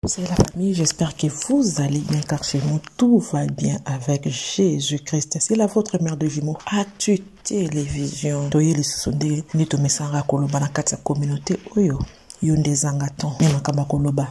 C'est la famille, j'espère que vous allez bien car chez nous tout va bien avec Jésus-Christ. C'est la votre mère de jumeaux. Actu Télévision. Toye les sous-sondés, ni to mesanga koloba na kati ya communauté oyo. Yonde zangaton ni makamba koloba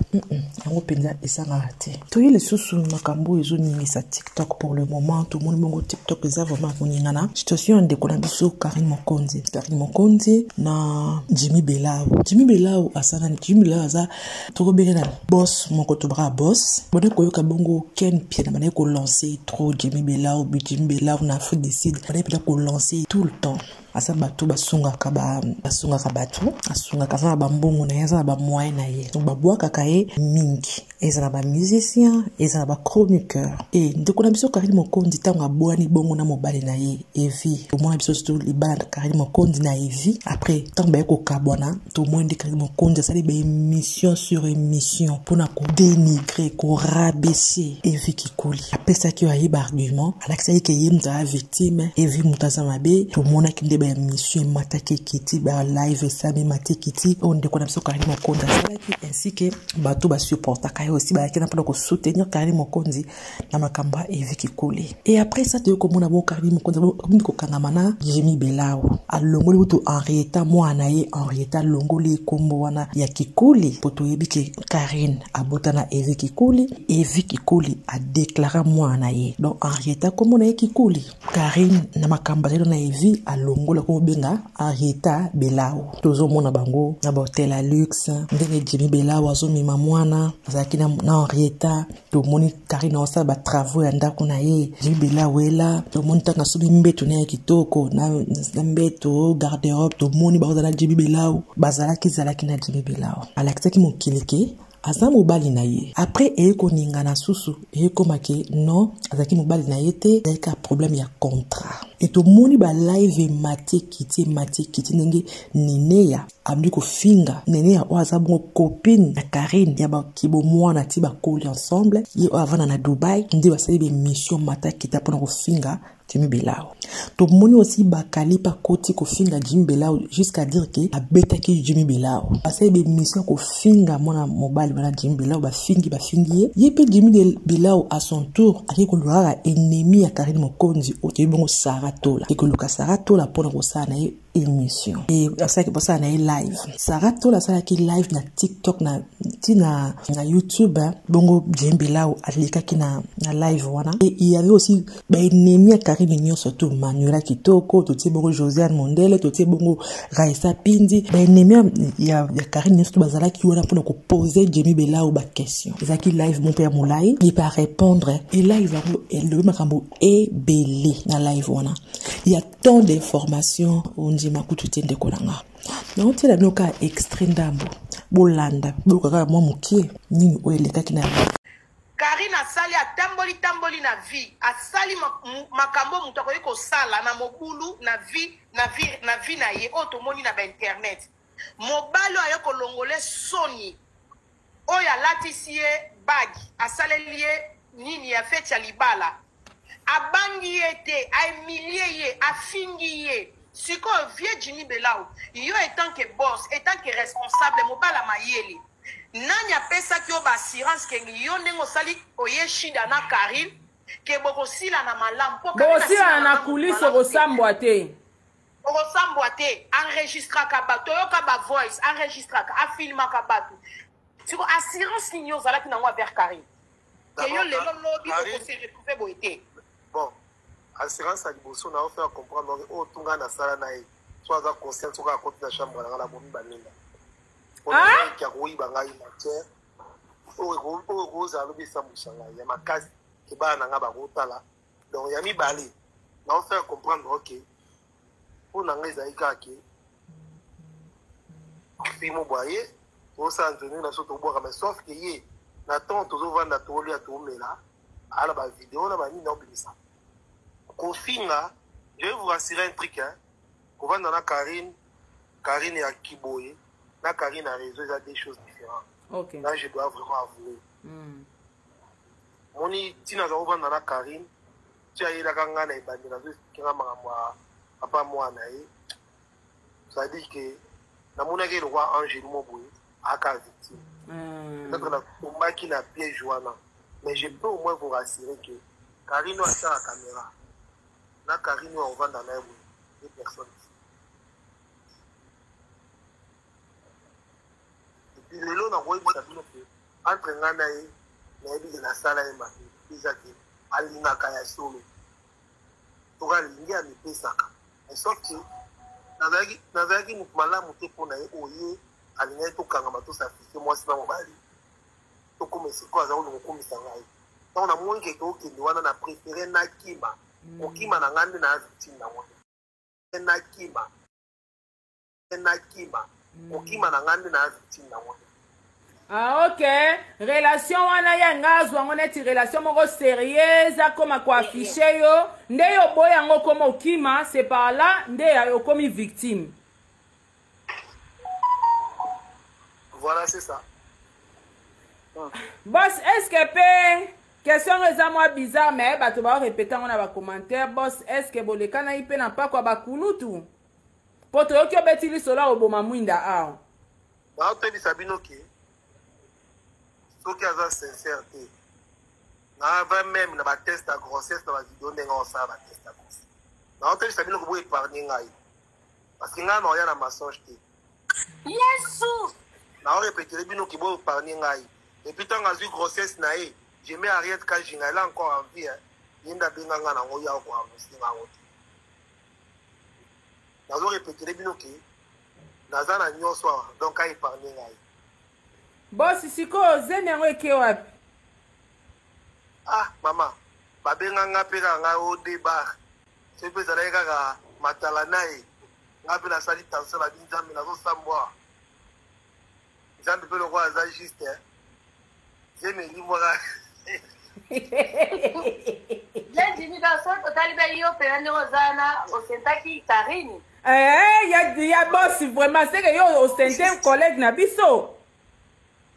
yango penza esanga te toye le susu makambo ezo ningisa TikTok pour le moment. Tout le monde bongo TikTok eza vraiment koningana situation de kona biso Karim Mokonzi na Jimmy Belao asana Jimmy Belao aza tokobengana boss moko to bra boss bone koyoka bongo Ken Pia na bane ko lancer trop Jimmy Belao na Afrique du Sud bane pela ko lancer tout le temps asa bato basungaka bato asungaka za bambongo na yaza ba moyen na ye donc babwaka kaye mingi ezala ba musicien ezala ba chroniqueur et ndeko na biso Karim Mokonzi tanga boani bongo na mobali na ye Evi au moins biso sto libala Karim Mokonzi na Evi après tanga ba ko kabwana to moins de Karim Mokonzi ça des émission sur émission pour na ko dénigrer ko rabaisser Evi Kikuli après ça qui a eu argument alaxa ke yemza victime Evi mutaza mabe to mona kinde ba mission matake kiti ba live sami matake kiti on de kona biso Karim Mokonzi ainsi que bato ba supporta kaye aussi ba kena pour soutenir Karim Mokonzi na makamba Evi Kikuli et après ça te komona bon Karim Mokonzi ko kangamana Jimmy Belao alongoli buto Henrietta mwana ye Henrietta longoli kombo wana ya Kikuli poto yebike Karim abotana Evi Kikuli a déclaré mwana ye donc Henrietta komona ye Kikuli Karim na makamba na Evi alongola ko benga Henrietta Belao tozo mona bango na hotel à luxe ndenge Jimmy Belao azomima mwana azaki na Henrietta to moni Karim osa ba travaux ya ndako na ye Jimmy Belao wela to moni tanga subi mbeto na kitoko na mbeto garde-robe to moni ba na Jimmy Belao bazalaki na Jimmy Belao alakisaki mokileke asa mobali na ye après eko ningana susu eko make non azaki mobali na ye te ezalika problème ya contrat et to moni ba live mati kiti nenge Neneya abdi ko finga Neneya oaza bongo copine na Karim ya ba kibo mwana ti ba koli ensemble ye avana na Dubai ndi basali be mission mata kita pona ko finga Jimmy Belao. To moni aussi bakali pa koti ko finga Jimmy Belao jusqu'à dire que abeta ki Jimmy Belao. Parce que be mission ko finga mona mobile bana Jimmy Belao ba fingi ye pe Jimmy Belao à son tour aki ko luara ennemi ya Karim Mokonzi o te bongo Saratola. E ko luka Saratola pona ko sana émission et ça que pour ça na live Saratola ça qui live na TikTok na YouTube bongo Jimmy Belao alika ki na live wana et il y avait aussi ba ennemi Karim Nyo surtout Manuela Kitoko to ti bongo Josiane Mondele to ti bongo Raissa Pindi ba ennemi ya Karim Nyo surtout bazala ki wana pour ko poser Jimmy Belao ba question ezaki live mon père Moulay il va répondre et là il va le makambo est belé na live wana il y a tant d'informations on dit makutu tende kolanga na on tela noka extrait ndambo bolanda bokaka mwa mukie nini oyeleka kina Karim asali atamboli na vie asali makambo mutu akoki kosala na mobulu na vie na ye oyo tomoni na ba internet mobali ayo kolongole soni oyo alatisi ye bagi asaleli ye nini ya feti ya libala abangi ye te aemilie ye afingi ye siko vie Jimmy Belao yo etant que boss etant que responsable mobala mayele nanya pesa ki oba assurance ke yo ndengo sali oye shida na Karim ke bokosila na malam po bokosila na kuliso bosambwa te enregistraka bato yoka ba voice enregistraka afilmaka bato siko assurance ni yo zalaki nango vers Karim ke yo lelo lobi okose retrouver boite bon assurance à liboso na faire comprendre o tunga na sala na ye soit za conscience ko ka côté na chambre na la bomi banenda ah qui a rouillé bangai matière o za lobi sa musanga ya makazi ke ba na nga ba kotala donc ya mi balé na faire comprendre OK pour na ngeza ikake fimo boyer o sa nzoni na soto boka mais sauf que ye na temps toujours vendre toli à tomela ala ba vidéo na ba ni na obisa Kofinga, je vais vous rassurer un truc, hein. Quand on a Karim et Akiboye, na Karim a réseau, il y a des choses différentes. Okay. Là, je dois vraiment avouer. Moni, si nous avons na Karim, tu as eu la ganga na ibandi, na zui kinga mama papa moi nae. Ça dit que na mona ke le roi Angèle Moboye, aka victime. Peut-être la combat qui n'a piège Joana. Mais je peux au moins vous rassurer que Karino a ça à la caméra. Là, Karino, on va dans la rue. Deux personnes. Et puis, les lots, on a envoyé entre Ngana et la salle et ma fille. Ils ont dit, Alina Kaya Solo. Tu vas l'ingé à me pesaka. Et sauf que, Nazaki Moukmala Mouté Ponaye, Oye, Alina et Tokangama, tout ça, c'est moi, c'est pas mon mari. Comme c'est quoi ça on comme ça là on a moins que qui nous on a préféré Nakima Okima na ngande na victime na wona Nakima Okima na ngande na victime na wona. Ah ok, relation wana ya ngazwa ngone ti relation moko sérieuse comme quoi afficher yo nde yo boya ngo comme Okima c'est par là nde yo comme victime. Voilà, c'est ça. Boss, est-ce que question est moi bizarre mais bah tu vas répéter on a va commentaire boss est-ce que bon les kana ipe na pas quoi ba kulutu poto yo ki betili sola oboma mwinda a ba te bisabino ki so ki aza sincérité na va même na ba test à grossesse na ba vidéo ndenga on ça ba test à grossesse na te bisabino ko bo épargner ngai parce que nga no ya na mensonge te Yesu na répéter les bino ki bo épargner ngai. Et puis, quand j'ai eu grossesse, je mets Ariette quand j'ai encore en vie. Je n'ai pas de je répéter les binoki. Donc, il parle. Boss, si quoi, ah, maman. Babenganga pera au débat. C'est que ça a matalanae. Nga pe la sali tanso la binzambe na zo samboa. Nzambe pe le roi aza juste. J'ai mes livres là. Là, Jimmy Basson, au Taliban, yo payane Rosana, au Sentaki, Karine. Il y a boss vraiment c'est que yo au cinquième collègue na biso.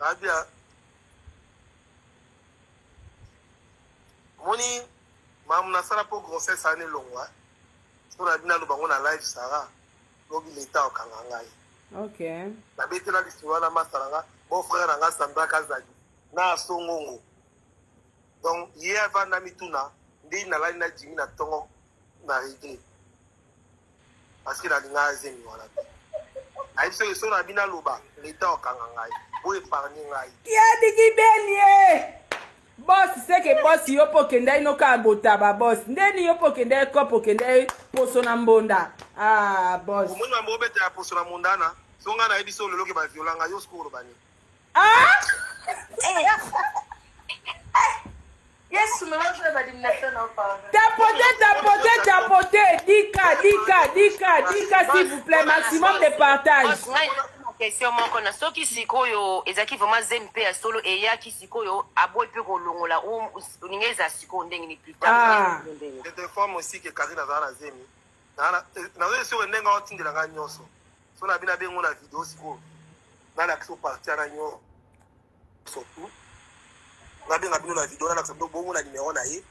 Ah bien. Moni, maman na sala pour grossesse année longue. On a bien le bango na live Sarah. Lobi l'état au kangangai. OK. La bête là l'histoire na masaranga, mon frère na Sandra Kazagi. Na songongo. Donc hier va na mituna, ndi na la na Jimmy na tongo na réglé. Parce que la linga zemi wala. Aïe se so na bina loba, l'état au kangangai. Pour épargner ngai. Qui a dit qui bélier? Boss c'est que boss yo pokenda ino ka botaba boss. Ndeni yo pokenda ko pokenda poso na mbonda. Ah boss. Moi na mbobete ya poso na mondana. Songa na ebiso lelo ke ba violanga yo skoro bani. Ah! Yes, mais moi je vais l'élimination en parle. Tapoter. Dika, s'il vous plaît, maximum de partage. Question moko na soki sikoyo ezaki vraiment zempe ya solo et ya ki sikoyo aboy pe ko longola o ningeza siko ndenge ni plus tard. Je t'informe aussi que Karine a la zemi. Na sur ndenga otindela nga nyoso. So na bina bengo na vidéo siko. Na la kiso partir na nyo. Surtout. Na benga bino la vidéo na la kiso bongo na numéro na ye.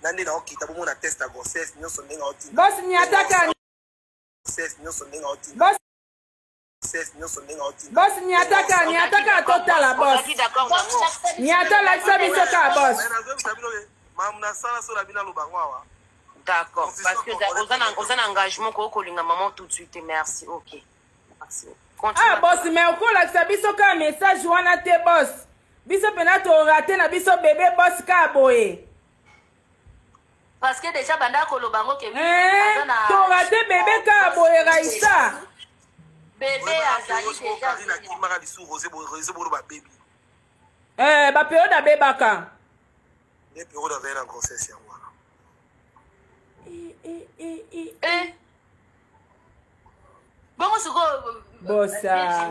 Na ndena okita bongo na test à grossesse nyoso ndenga otindela. Boss ni ataka. Grossesse nyoso ndenga otindela. Boss ni ataka total la boss. Ni ataka ça biso ka boss. D'accord, parce que on a un engagement ko linga maman tout de suite. Merci. OK. Merci. Ah boss mais ko la ça biso ka message wana te boss. Biso pena to rater na biso bébé boss ka boye. Parce que déjà banda ko lo bango ke to rater bébé ka boye Raissa. Bébé azali déjà ba période a bebaka. Les périodes avec la grossesse yango. Bon siko bossa.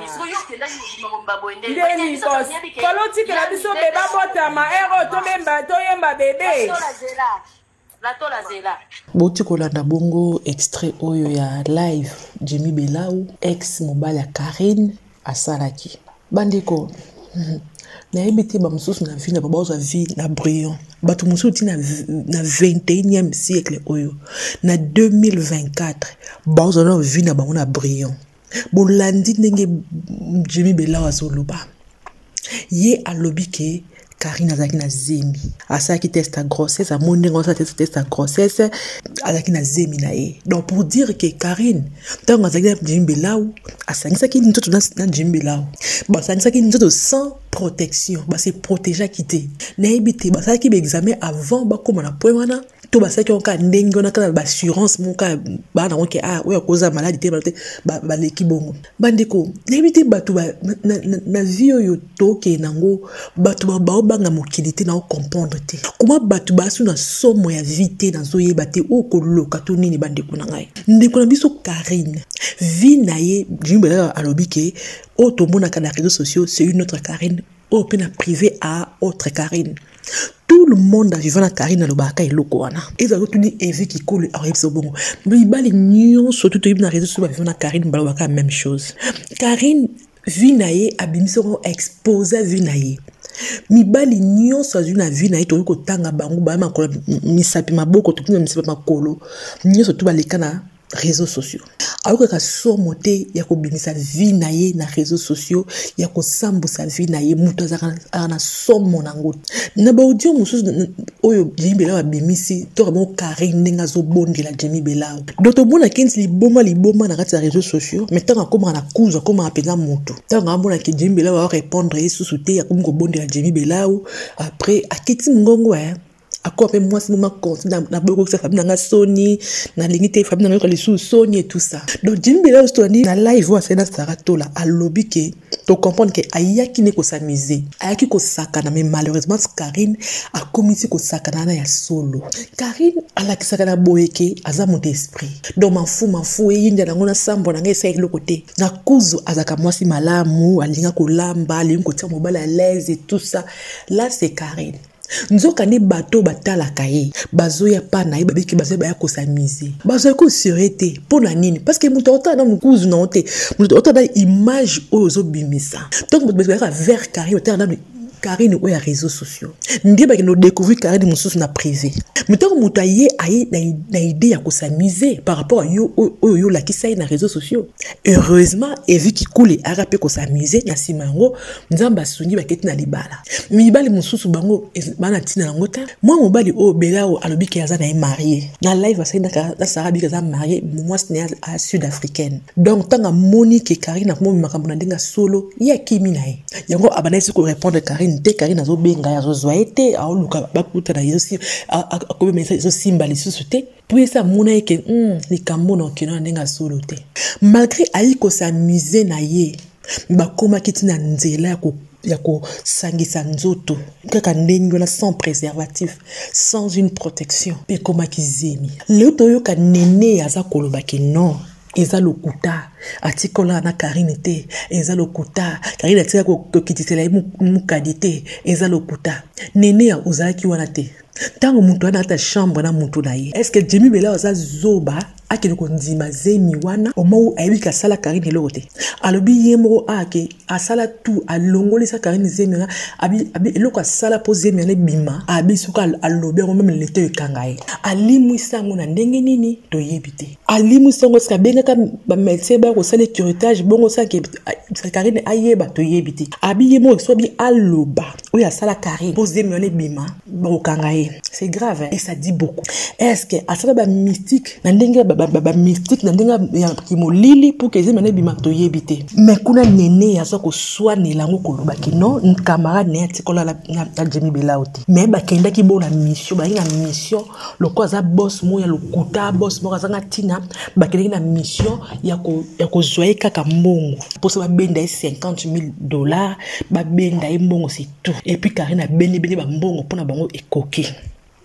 Ndeni boss. Koloti ke la biso beba botama ero to memba to yemba bébé. La zela. Boti kolanda bongo extrait oyo ya live Jimmy Belau ex mobile ya Karine asalaki. Bandeko. Na ebiti ba mususu na vie na ba oza vie na brillant. Bato mususu ti na 21e siècle oyo. Na 2024 ba oza na vie na bango na brillant. Bolandi ndenge Jimmy Belau azoloba. Ye alobi ke Karine azaki na zemi. Asaki test à grossesse, a monde ngosa test à grossesse, azaki na zemi na ye. Donc pour dire que Karine, tant azaki na Jimbelau, asangisa ki ntoto na Jimbelau. Ba sangisa ki ntoto sans protection, ba se protéger quitté. Na ebité ba saki be examen avant ba comme na point wana. To ba saki on ka ndenge on a ka ba assurance mon ka ba na ke oya cause maladie te ba leki bongo. Bandeko, na ebité ba to ba na vie yo to ke nango ba to ba banga mokilité na comprendre te. Comment ba to ba su na somo ya vite na zo yeba te o ko loka to nini bandeko na ngai. Ndeko na biso Karine. Vi na ye Jimbela alobi ke o to mona ka na réseaux sociaux, c'est une autre Karine. O pe na privé à autre Karine. Tout le monde a vivant la Karine le baka et loko wana. Ils ont retenu Evi qui coule à Repso Bongo. Mais il bali nion surtout tu na réseaux sociaux vivant la Karine balobaka même chose. Karine vinaye abimiso exposé vinaye. Mi bali nion so una vinaye to ko tanga bangu ba ma ko mi sapi maboko to mi sapi makolo. Nion surtout balikana réseaux sociaux. Alors que so moté ya ko bimisa vie na ye na réseaux sociaux ya ko sambu sa vie na ye muto na somo nango na ba audio mususu oyo Jimbelau wa bimisi to mo Karine nga zo bondela Jimbelau doto bona kenzi liboma na kati ya réseaux sociaux mais tant comme na kuza comme apela moto tant ngambona ke Jimbelau va répondre yesu souté ya comme ko bondela Jimbelau après akiti ngongo Ako pe moi si moment considère na boko sa famille na Sony na lingité famille na ko Sony et tout ça. Donc Jimbelau stoni na live wa sena Saratola a lobby ke to comprendre que ayaki ne ko s'amuser. Ayaki ko sakana mais malheureusement Karine a commis ko sakana na ya solo. Karine ala ki sakana boyeke aza mon esprit. Donc m'en fou e yinda na ngona sambo na ngesa le côté. Na kuzu azaka moi si malamu alinga ko lamba alinga ko tia mobile à l'aise et tout ça. Là c'est Karine. Nzoka ne bato batala kaye bazoya pa na iba biki bazoya ba ko s'amuser bazoya ko surete pona nini parce que muto ota na mukuzu na ote muto ota na image ozo bimisa donc muto bezaka vers Karine ota na Karine ou ya réseaux sociaux ndiba que nous découvrir Karine mususu na privé muto muto aye na idée ya ko s'amuser par rapport à yo la kisai na réseaux sociaux heureusement et vu qu'il coule arape ko s'amuser na simango nzamba sungi baketi na libala mibali mususu bango bana tina na ngota moi mobali o Belao alobi ke aza na marié na live asenda ka Sarabi ka marié moi c'est à sud-africaine donc tanga Monique Karine ko makambo na ndenga solo ya kimi na ye yango abanesi ko répondre Karine te Karine azo benga ya zo zoete a luka bakuta na yosi a ko me zo simba li susute pour ça mona ke ni kambo na kino ndenga solo te malgré aiko s'amuser na ye bakoma kitina nzela yako sangisa nzoto kaka ndenge na sans préservatif sans une protection pe koma kizemi le toyo ka nene aza koloba ke non eza lokuta atikola na Karine te eza lokuta Karine atika ko kititela mukadite eza lokuta nene ya ozaki wana te tango mutu ana ata chambre na mutu na ye est-ce que Jimbelau aza zoba akene ko ndima zemi wana omo ayibika sala Karine lokote alobi yemo ake asala tout alongolisa Karine zemi na abi eloko asala po zemi na bima abi suka alobi ngo même lete ekangaye alimwisa ngo na ndenge nini to yebite alimwisa ngo ska benga ka ba médecin ba ko sala curetage bongo sa ke Karine ayeba to yebite abi yemo so bi aloba o ya sala Karine po zemi na bima ba kangaye c'est grave hein? Et ça dit beaucoup est-ce que asala ba mystique na ndenge ba mystique na ndenga ya kimolili pour que zemene bimato yebite mais kuna nene ya soko soane lango koloba ki non camarade ne atikola la Jimbelau te mais ba kenda ki bona mission ba ina mission loko za boss mo ya lokuta boss mo za tina ba kenda na mission ya ko zoye kaka mbongo pour ça ba benda $50,000 ba benda mbongo c'est tout et puis Karine a beni ba mbongo pona bango ekoki.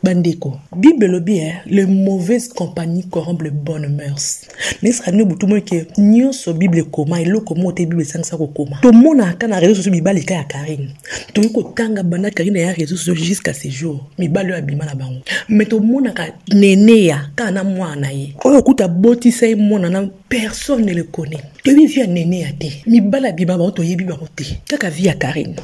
Bandeko, Bible lobi les mauvaises compagnies corrompent les bonnes mœurs. N'est-ce nous tout monde que nyo so Bible koma et lo komo te Bible sang sa ko koma. To mona kana réseaux sociaux Bible ka ya Karine. To ko tanga bana Karine ya réseaux sociaux jusqu'à ces jours. Bible abima na bango. Mais to mona ka nene ya kana mwana ye. Oyo kuta boti sai mona na personne ne le connaît. To bi via nene ya te. Bible abima ba to yebi ba te. Kaka via Karine.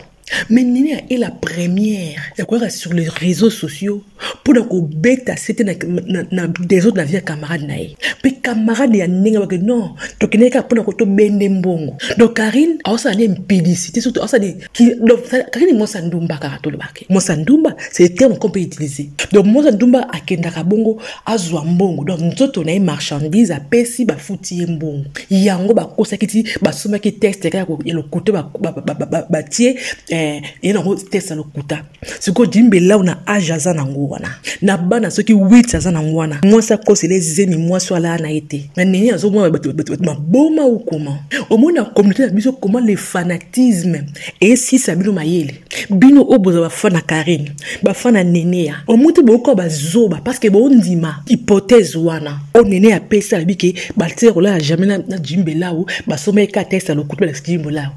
Mais Nini est la première. C'est quoi sur les réseaux sociaux pour que bêta c'était des autres la vie camarade naï. Puis camarade ya ninga que non. Donc n'est qu'à pour que bende mbongo. Donc Karine a aussi une impédicité surtout ça dit qui donc Karine moi sandumba karato le baké. Moi sandumba c'est le terme qu'on peut utiliser. Donc moi sandumba akenda kabongo azwa mbongo. Donc nous on a une marchandise à pesi ba futi mbongo. Yango ba kosa kiti ba soma ki texte ka le côté ba tie et non test le kuta ce que dimbe là on a ajaza na ngwana na bana ceux qui 8 aza na ngwana moi ça cause les ennemis moi soit là na été mais nini azo moi ma boma ou comment au moins la communauté la biso comment les fanatismes et si ça bino mayele bino oboza ba fana Karine ba fana Nenea au moins te boko ba zoba parce que bon ndima hypothèse wana on Nenea a pesa biki ba tero là jamais na dimbe là ou ba somé ka test le kuta la dimbe là.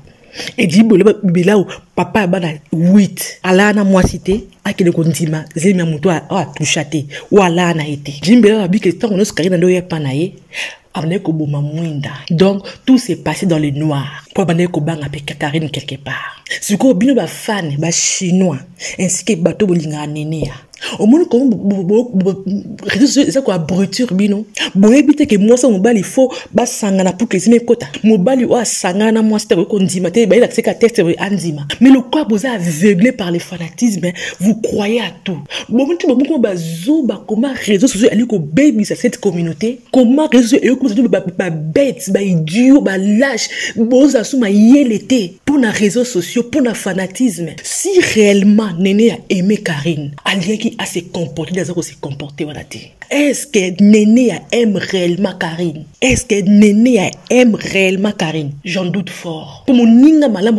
Et dit Bilao papa bana 8 ala na moi cité akele kondima zemi muto a touchaté wala na été Jimbela bi que tant on se Karine ndo yepa na ye amne ko boma mwinda donc tout s'est passé dans le noir pour bana ko banga pe Karine quelque part ce ko bino ba fan ba chinois ainsi que bateau bolinga Nenea au monde comme c'est quoi bruture bino boye bité que moi ça mobile il faut ba sangana pour que les kota mobile wa sangana moi c'était ko ndima te ba il a c'est ka test anzima mais le corps vous aveuglé par le fanatisme vous croyez à tout bon tu bon ba zo ba comment réseaux sociaux ali ko baby cette communauté comment réseaux et comment ba bête ba idiot ba lâche boza suma yelete pour na réseaux sociaux pour na fanatisme si réellement Nenea a aimé Karine alien qui à se comporter, des autres se comporter, voilà. Est-ce que Nenea aime réellement Karine? Est-ce que Nenea aime réellement Karine? J'en doute fort. Pour mon ninga malam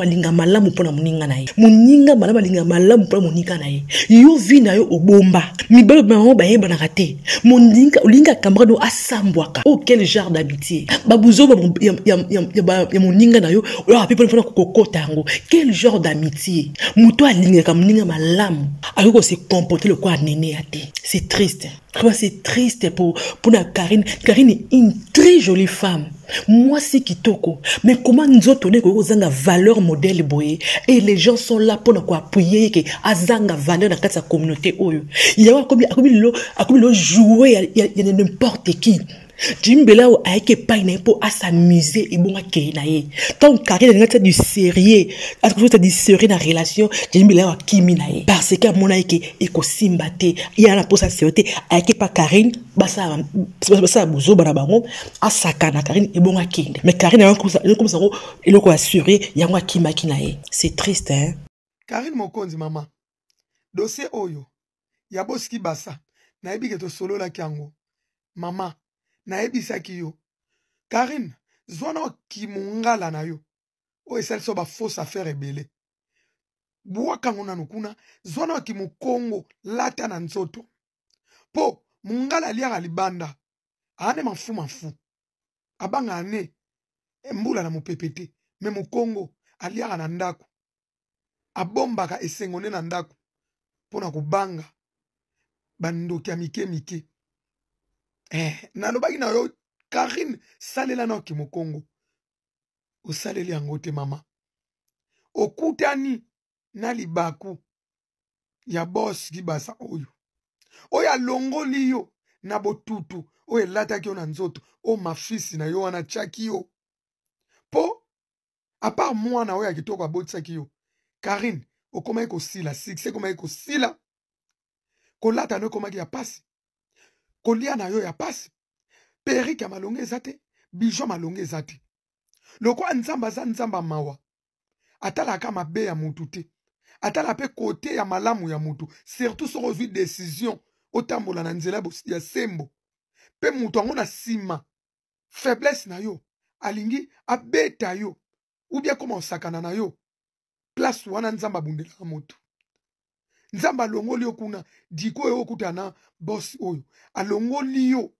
pour mon ninga nae. Mon ninga malam pour mon ninga nae. Yo vi na yo obomba. Mi bel baron ba yeba na raté. Mon ninga camarade asambwaka. Oh quel genre d'amitié. Babuzo ya mon ninga na yo. Yo api pour faire kokota ngo. Quel genre d'amitié. Muto alinga kam ninga malam. Ayoko se comporter le quoi Nenea te. C'est triste. C'est triste pour la Karine. Karine est une très jolie femme. Moi, c'est Kitoko. Mais comment nous autres, on a valeur modèle, boy. Et les gens sont là pour nous appuyer, que azanga valeur dans sa communauté. Il y a comme le jouer, il y a n'importe qui. Jimbela ou aike paine pour à s'amuser et bon à kenaye. Tant Karine est du sérieux, est-ce que vous êtes du sérieux dans la relation? Jimbela ou kiminaye. Parce que mon aike eko simbate, il y a la pour sa sécurité, aike pas Karine, basa bozo barabango, à sakana Karine et bon à kende. Mais Karine est comme ça, il est assuré, il y a moi qui makinaye. C'est triste, hein? Karine mokonzi maman. Dossier oyo. Yaboski basa. Na ebi keto solo la kiango. Maman. Na ebisaki yo Karine zwana kimungala na yo o esali so ba fausse affaire ebele buwaka ngona nukuna zwana kimukongo lata na nzoto po mungala liaka libanda ane mafu abanga ane mbula na mupepete me mukongo aliaka na ndako abombaka esengone na ndako pona kubanga bandoki ya mike nalobaki na yo Karine salela na ki mokongo osaleli yango te mama okutani na libaku ya boss Kibasa oyo alongoli yo na botutu oyo elataki yo na nzoto o mafisi na yo wana tiaki yo po a part mwana oyo akitoko abotisaki yo Karine okomaki kosila succès komaki kosila kolata no komaki ya pasi kolia na yo ya pasi perike ya malonge ezate bijo malonge ezate lokwa nzamba za nzamba mawa atalaka mabe ya mutu te atala pe kote ya malamu ya mutu surtout soko ozwi décision otambola na nzela ya sembo pe mutu ango na sima faiblesse na yo alingi abeta yo ou bien koma osakana na yo place wana nzamba bundelaka mutu nzamba alongoli yo kuna diko oyo okutana boss oyo alongoli yo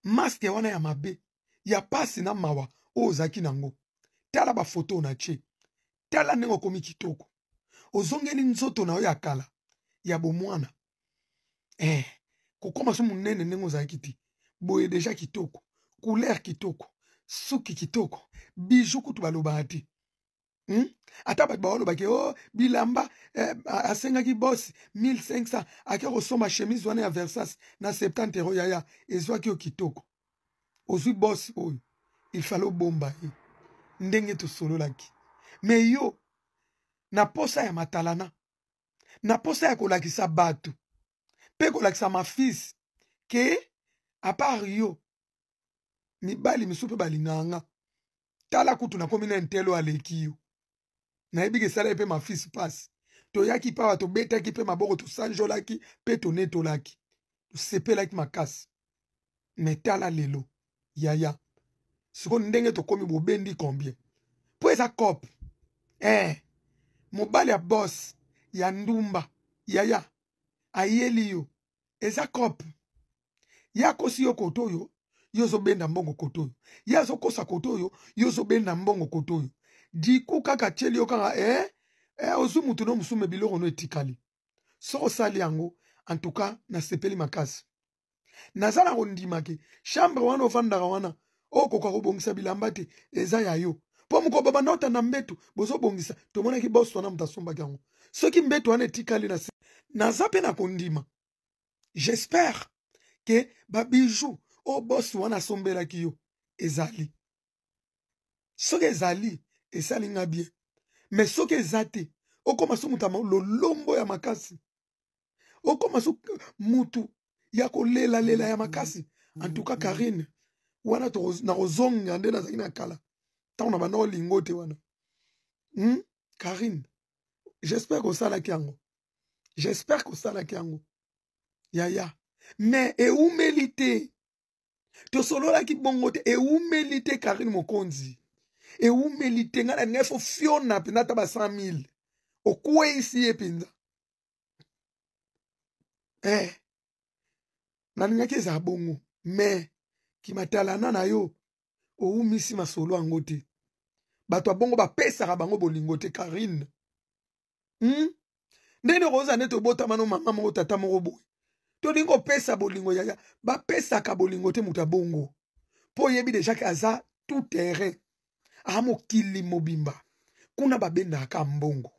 maske wana ya mabe ya pasi na mawa oyo ozaki nango tala bafoto na che tala ndenge okomi kitoko ozongeli nzoto na yo ya kala ya bomwana kokoma so munene ndenge ozalaki ti boye deja kitoko couleur kitoko suki kitoko bijou kutu balobaka te Ata bato baolo bake oh bilamba asengaki boss 1500 ake kosomba chemise wana ya Versace na 70 euro yaya ezwaki yo kitoko ozwi boss oyo il fallait bomba ye ndenge tosololaki me yo na posa ya matalana na posa ya kolakisa bato mpe kolakisa mafils ke apart yo mibali misu mpe balinganga tala kutu nakomi na ntelo aleki yo nayebi ke esala ye mpe mafils pasi toyaki pawa tobetaki mpe maboko tosanjolaki mpe tonetolaki tosepelaki makasi me tala lelo yaya siko ndenge tokomi bobendi combien po eza cope mobali ya boss ya ndumba yaya ayeli yo eza cope ya kosi yo koto oyo yo zobenda mbongo koto oyo ya zokosa koto oyo yo zobenda mbongo koto oyo diku kaka tieli yo kaka ozwi mutu no mosume biloko no etikali soko osali yango en tout cas nasepeli makasi naza na kondimaki chambre wana ofandaka wana okoka kobongisa bilamba te eza ya yo mpo mokoba banota na mbeto bozobongisa tomonaki bosi wana moto asombaki yango soki mbeto wana etikali naza mpe na kondima j'espère ke babiju o bosi wana asombelaki yo ezali soki ezali esali nga bien me soki eza te okoma so mutu lolombo ya makasi okoma so mutu ya kolela ya makasi en tout cas Karine wana na kozonga nde nazalaki na kala ntango na banda olingo te wana Karine j'espère kosalaki yango yaya me eumeli te tosololaki bongo te eumeli te Karine mokonzi eumeli te nga na ninga efo fiona mpenza ata ba 100 000 okweisi ye mpenza nalingaki ezala bongo me kimatalana na yo oumisi masolo yango te bato abongo bapesaka bango bolingo te Karine ndenge koza nde tobotama no mama moko tata moko boye tolingi kopesa bolingo yaya bapesaka bolingo te moto abongo mpo oyebi deja ke aza tout terrain mokili mobimba kuna babendaka mbongo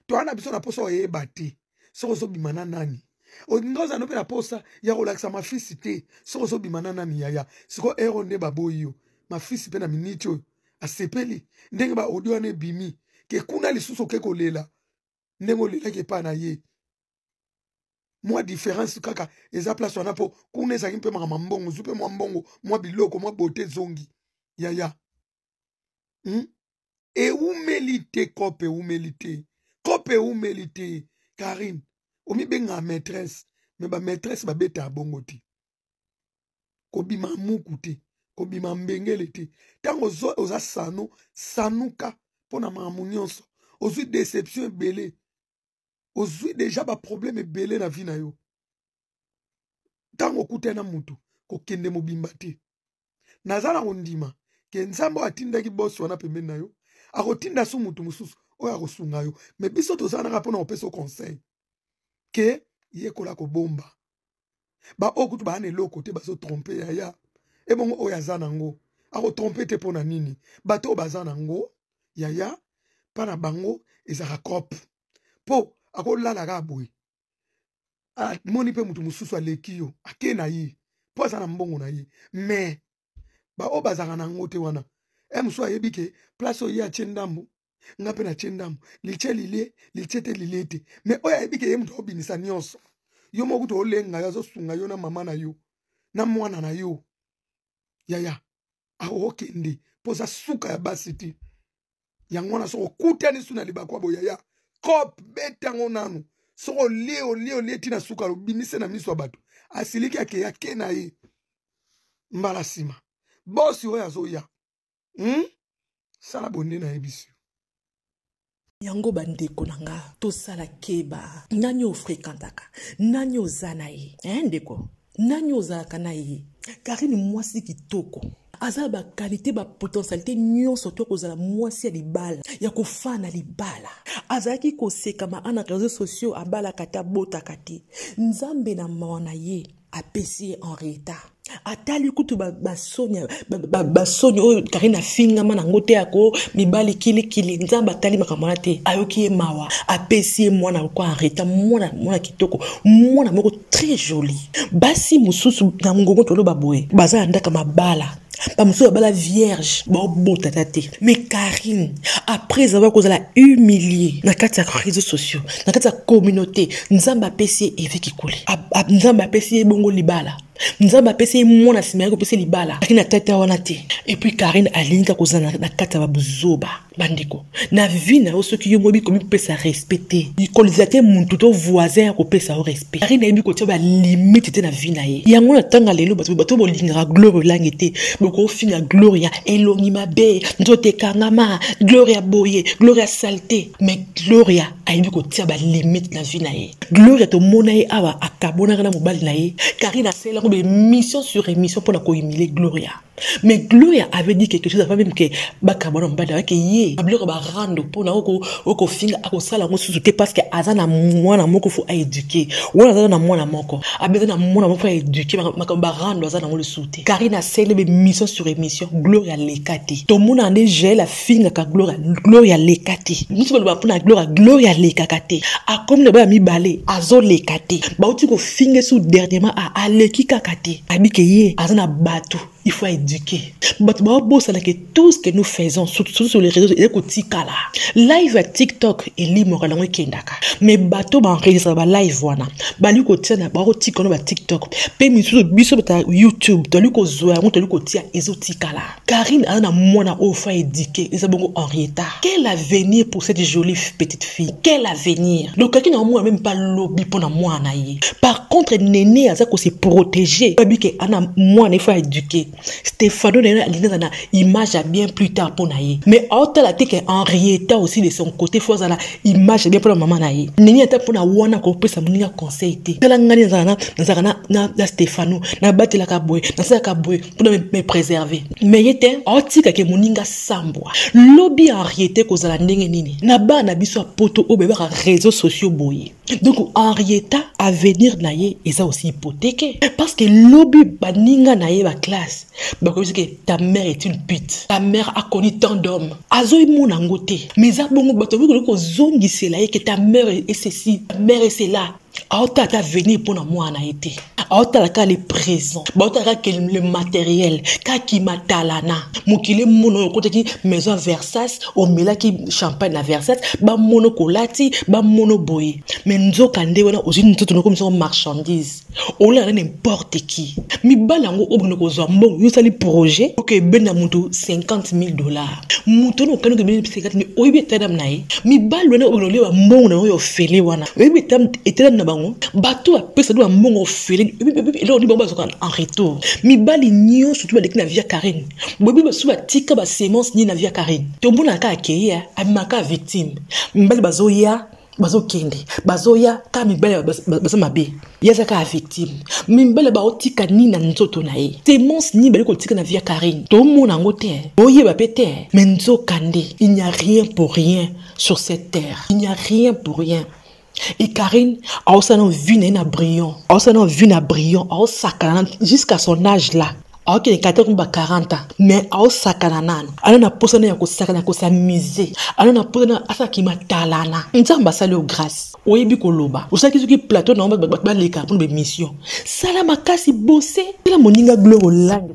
toana biso na posa oyeba te soko ozobima na nani olingi ozala mpe na posa ya kolakisa mafisi te soko ozobima na nani yaya siko ero nde baboyi yo mafisi mpe na miniti oyo asepeli ndenge baaudio wana ebimi ke kuna lisusu oke kolela ndenge olelaki epai na ye mwa différence kaka eza place wana mpo kuna ezalaki mpe makama mbongo zu mpe mwa mbongo mwa biloko mwa bote zongi yaya eumeli te kope eumeli te Karine omibengaka maîtresse me bamaîtresse babeta bongo te kobima muku te kobima mbengele te ntango oza sanuka mpo na makambo nyonso ozwi déception ebele ozwi deja baproblème ebele na vi na yo ntango okutana na mutu kokende mobimba te naza na kondima ke nzambe atindaki bosi wana pembeni na yo akotinda so mutu mosusu oyo akosunga yo me biso tozalaka mpona kopesa conseil ke yekola kobomba baoyo kutu baa na eloko te bazotrompe yaya ebongo oyo aza nango akotrompe te mpo na nini bato oyo baza nango yaya mpa na bango ezaka cope mpo akolalaka boye amoni mpe mutu mosusu aleki yo ake na ye mpo aza na mbongo na ye me baoyo bazalaka nango te wana mosusu ayebi ke place oyo ye atie ndambo nga mpe natie ndambo litie lilie litie te lilie te me oyo ayebi ke ye mutu aobimisa nyonso yo moko kutu olenga yo azosunga yo na mama na yo na mwana na yo yaya akokende mpo oza suka ya basi te yango wana soko okutani su na libakwa boye yaya kope betango nanu soko olie tina suka lobimise na miso ya bato asiliki ake na ye mbala nsima bosi oyo azoya sala bonde na ye biso yango bandeko na nga tosala keba nani ofrekantaka nani oza na ye ndeko nani ozalaka na ye Karine mwasi kitoko aza bakalite bapotentialité nyonso to kozala mwasi ya libala ya kofana libala azalaki kosekama ana réseaux sociaux abalaka te abotaka te nzambe na mawa na ye apesi ye en retard atali kutu basonya oyo Karine afingama nango te ako mibali kili nzambe atali makambo wana te ayoki ye mawa apesi ye mwana ko arrêta mwana kitoko mwana moko très joli basi mususu na ngongo toloba boye baza andaka mabala bamususu bala vierge bobota tate mais Karine après avoir causé la humilié na kati ya réseaux sociaux na kati ya communauté nzambe apesi ye eviki kule nzambe apesi ye bongo libala nzambe apesi ye mwana simaya ko pesi libala Karine tata wana te et puis Karine alinga kozana na kati ya babuzoba bandeko na vie na soki yo mobi komi pesa respecter ikolizate muntu to voisin ko pesa o respect Karine ebi ko tia ba limite te na vie na ye yango na tanga lelo bato bolinga gloire langete boko finga gloria elongi mabe nzote kangama gloria boye gloria salté mais gloria ayebi ko tia ba limite na vie na ye gloria to mona ye awa akabona na mobali na ye Karine asela ko be mission sur émission pour na ko humilier gloria mais Gloria avait dit quelque chose avant même que bakabona mbada avec ye abloko ba rando pona oko finga akosala ngo susu te parce que azana mwana moko faut éduquer wala azana mwana moko abeza mwana moko faut éduquer makamba rando azana ngo le soute Karine célèbre mission sur émission Gloria lekati to mona ande gel la finga ka Gloria lekati musu ba pona Gloria lekakate a comme ne ba mi balé azo lekati ba uti ko finga sous dernièrement a aleki kakate abike ye azana bato il faut éduquer. Mais tout ce que nous faisons, surtout sur les réseaux, c'est que live à TikTok et l'immoral en kendaka. Mais bateau enregistre live wana. Balu ko tia na baro TikTok na TikTok. Pe misu biso ta YouTube, to lu ko zoa, to lu ko tia ezotikala. Karine ana mwana o faut éduquer, et ça bongo Henrietta. Quel avenir pour cette jolie petite fille? Quel avenir? Donc quelqu'un n'a même pas lobby pour na mwana ye. Par contre Néné a ça ko se protéger. Babi ke ana mwana il faut éduquer. Stéphano n'a une image à bien plus tard pour naïe. Mais autant la tête Henrietta aussi de son côté, faut la image bien pour la maman naïe. Nini était pour na wana ko pesa muninga conseil te. Kala ngani na Stéphano na bati la kaboy na sa kaboy pour me préserver. Mais yete otika ke muninga sambwa. Lobby Henrietta ko zala ndenge nini. Na ba na biso poto o beba réseaux sociaux boye. Donc Henrietta avenir naïe et ça aussi hypothéqué parce que lobby baninga naïe ba classe. Bah comme que ta mère est une pute. Ta mère a connu tant d'hommes. Azoï mon angoté. Mais à bon bateau que zongi c'est là que ta mère est ceci, ta mère est cela. Aota ta venir pour moi en a été. Aota la ka les présents. Aota la ka le matériel. Ka ki matalana. Mukile mono côté qui maison Versace au mela qui champagne la Versace ba mono kolati ba mono boy. Mais nzo kande wana aussi nous tout comme ça marchandise. O la n'importe qui. Mi balango obno ko zo mbongo yo sali projet OK ben na mutu $50,000. Mutu no kanu ke ben 50,000 oyibe tadam nae. Mi balwana obno le ba mbongo na yo fele wana. Oyibe tam etelana bango bato a pesa do mbongo fele et là on dit bon en retour. Mi bali nyo surtout avec na via Karine. Bobi ba suba tika ba semence ni na via Karine. To mbona ka akeya amaka victime. Mi bali bazoya bazo kende bazoya ka mibale bazo mabe yaza ka victime mibale ba otika ni na nzoto na ye témoins ni bale ko tika na via Karine to mona ngote boye ba pété mais nzo kande il n'y a rien pour rien sur cette terre il n'y a rien pour rien. Et Karine a aussi un vu na brillant jusqu'à son âge là. Ok, les 40 ans, mais au sakana alors na posana yako sakana ko s'amuser alors na posana asa ki matalana nzamba sale grâce oyebi ko loba osaki soki plateau na ba leka pour be mission sala makasi bosser la moninga gloire langue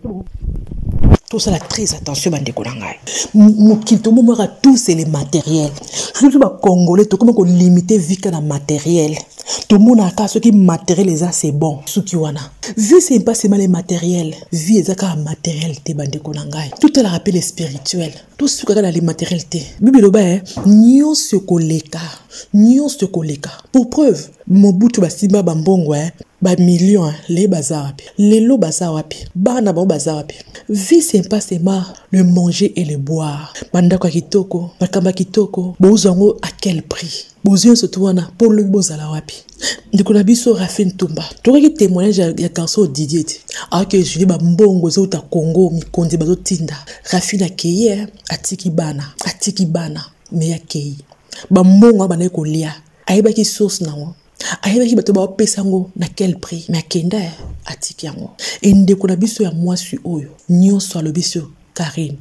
tout ça là très attention bande ko nangai mukito mo mora tout c'est les matériels surtout ba congolais to comment ko limiter vie na matériel tout le monde a qu'à ce qui matériel les a c'est bon ce qui wana vie c'est pas seulement les matériels vie est à matériel te bande ko nangai tout est la rappel spirituel tout ce que les matériels te bible ba nyo se koleka pour preuve Mobutu basimba bambongo ba millions les bazawapi les lo bazawapi bana ba bazawapi vie c'est pas seulement le manger et le boire banda kwa kitoko bakamba kitoko bozango à quel prix bozio se tourna pour le bozala wapi ndiko na biso Rafine Tumba toki témoignage ya garçon Didier alors que je dis ba mbongo zo ta Congo mikonde bazo tinda Rafine akeye atiki bana mais akeye ba mbongo bana ko lia ayeba ki source nawo ayebaki bato baopesa yango na quel prix mais akenda atiki yango endeko na biso ya mwasi oyo nyonso alobi so Karine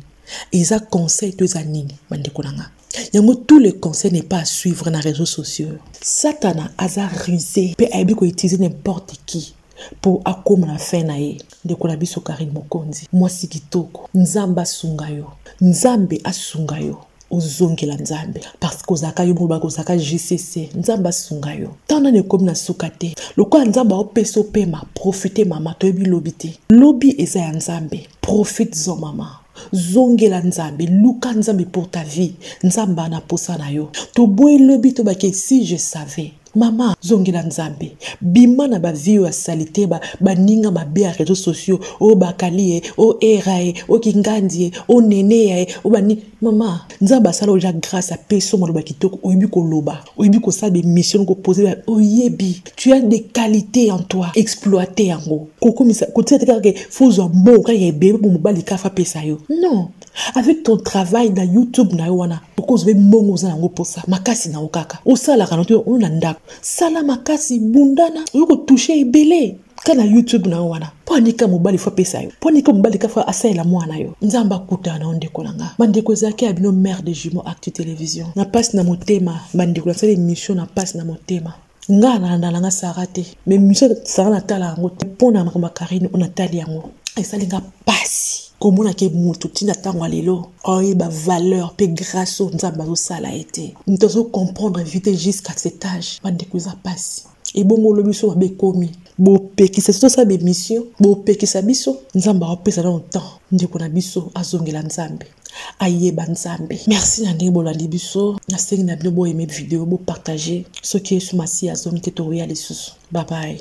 eza conseil to eza nini bandeko na nga yango tous les conseils n'est pas à suivre dans les réseaux sociaux Satana aza rusé pe ayebi ko utiliser n'importe qui pour akoma na fin na ye ndeko na biso Karine Mokonzi mwasi kitoko nzamba sungayo nzambe asungayo ozongela nzambe parce que ozaka yo mobako ozaka JCC nzamba sungayo tana ne comme na sukate lokwa nzamba opeso pema profiter mama toyebi lobi te lobi eza ya nzambe profite zo mama zongela nzambe luka nzambe pour ta vie nzamba na posa na yo to boy lobi to bake si je savais Mama, zongela nzambe. Bima na ba vie ya salité ba ninga ba be réseaux sociaux, o bakali o erae, o kingandi, o nene o bani mama, nzamba sala oja grâce à peso mo ba kitoko oyibi ko loba, oyibi ko sa be mission ko poser oyebi. Tu as des qualités en toi, exploiter yango. Koko misa ko tete ka ke fuzo mo ka ye bebe mo bali ka fa pesa yo. Non. Avec ton travail dans YouTube na wana, because we mongo za yango posa, makasi na okaka. O sala kanoto on ndako. Sala makasi bundana, yoko toucher ebele. Kana YouTube na wana. Ponika mobali fa pesa yo. Ponika mobali ka fa asala mwana yo. Nzamba kuta na ondeko langa. Bandeko zaki abino mère de jumeaux Actu Télévision. Na passe na motema, bandeko la sala émission na passe na motema. Nga na ndalanga sarate. Mais mission sara na tala yango te pona makamba Karine on atali yango. Esalinga pasi. Komona ke mutu tina tango lelo oyeba valeur pe grâce au nzamba zo sala été nous devons comprendre vite jusqu'à cet âge bande kuza pasi et bongo lobi so ba komi bo pekisa so sa be mission bo pekisa biso nzamba opesa na temps ndeko na biso azongela nzambe ayeba nzambe merci na ndebo la libiso na sengi na bino bo aimer vidéo bo partager ce qui est sur ma si azongi te to ya les sous bye bye.